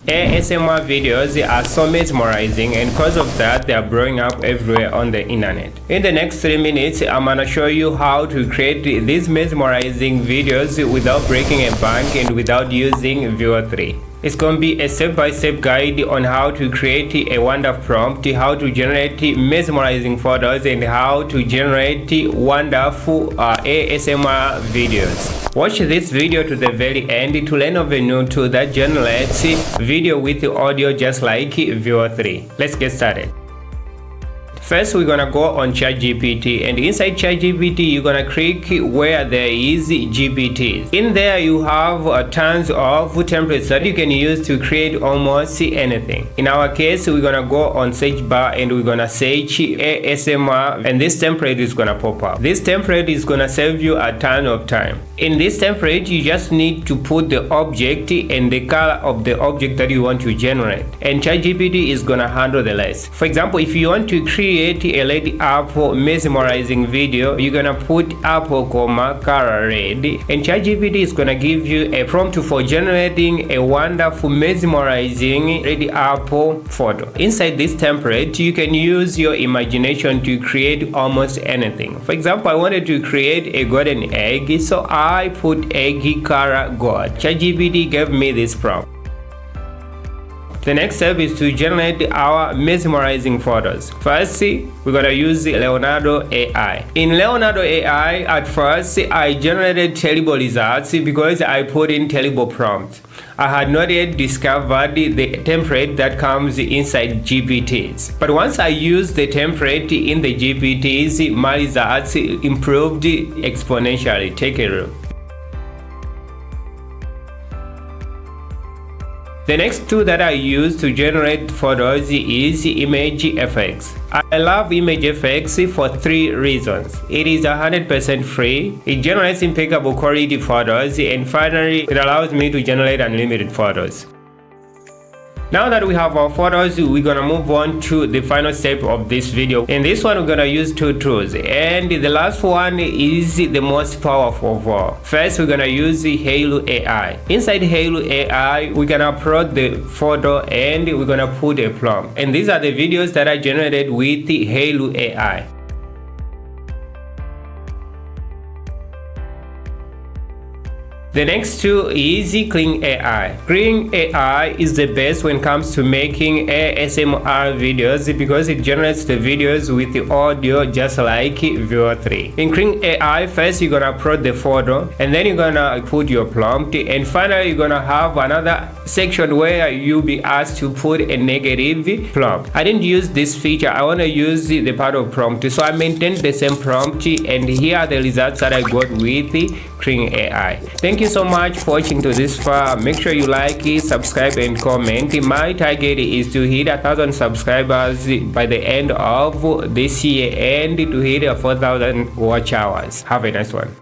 ASMR videos are so mesmerizing, and because of that they are blowing up everywhere on the internet. In the next 3 minutes, I'm gonna show you how to create these mesmerizing videos without breaking a bank and without using Veo 3. It's going to be a step-by-step guide on how to create a wonder prompt, how to generate mesmerizing photos, and how to generate wonderful ASMR videos. Watch this video to the very end to learn of a new tool that generates video with audio just like Veo 3. Let's get started. First, we're gonna go on ChatGPT, and inside ChatGPT you're gonna click where there is GPTs. In there you have tons of templates that you can use to create almost anything. In our case, we're gonna go on search bar and we're gonna search ASMR, and this template is gonna pop up. This template is gonna save you a ton of time. In this template, you just need to put the object and the color of the object that you want to generate, and ChatGPT is gonna handle the rest. For example, if you want to create a red apple mesmerizing video, you're gonna put apple color red, and ChatGPT is gonna give you a prompt for generating a wonderful mesmerizing red apple photo. Inside this template, you can use your imagination to create almost anything. For example, I wanted to create a golden egg, so I put egg color gold. ChatGPT gave me this prompt. The next step is to generate our mesmerizing photos. First, we're gonna use Leonardo AI. In Leonardo AI, at first, I generated terrible results because I put in terrible prompts. I had not yet discovered the template that comes inside GPTs. But once I used the template in the GPTs, my results improved exponentially. Take a look. The next tool that I use to generate photos is image effects. I love image effects for 3 reasons. It is 100% free, it generates impeccable quality photos, and finally, it allows me to generate unlimited photos. Now that we have our photos, we're gonna move on to the final step of this video. In this one, we're gonna use 2 tools, and the last one is the most powerful of all. First, we're gonna use Halo AI. Inside Halo AI, we're gonna upload the photo and we're gonna put a prompt. And these are the videos that I generated with Halo AI. The next tool is Clean AI. Clean AI is the best when it comes to making ASMR videos because it generates the videos with the audio just like Veo 3. In Clean AI, first you're gonna upload the photo, and then you're gonna put your prompt, and finally you're gonna have another section where you'll be asked to put a negative prompt. I didn't use this feature, I wanna use the part of prompt, so I maintained the same prompt, and here are the results that I got with Clean AI. Thank you so much for watching to this far. Make sure you like it, subscribe, and comment. My target is to hit 1,000 subscribers by the end of this year and to hit 4,000 watch hours. Have a nice one.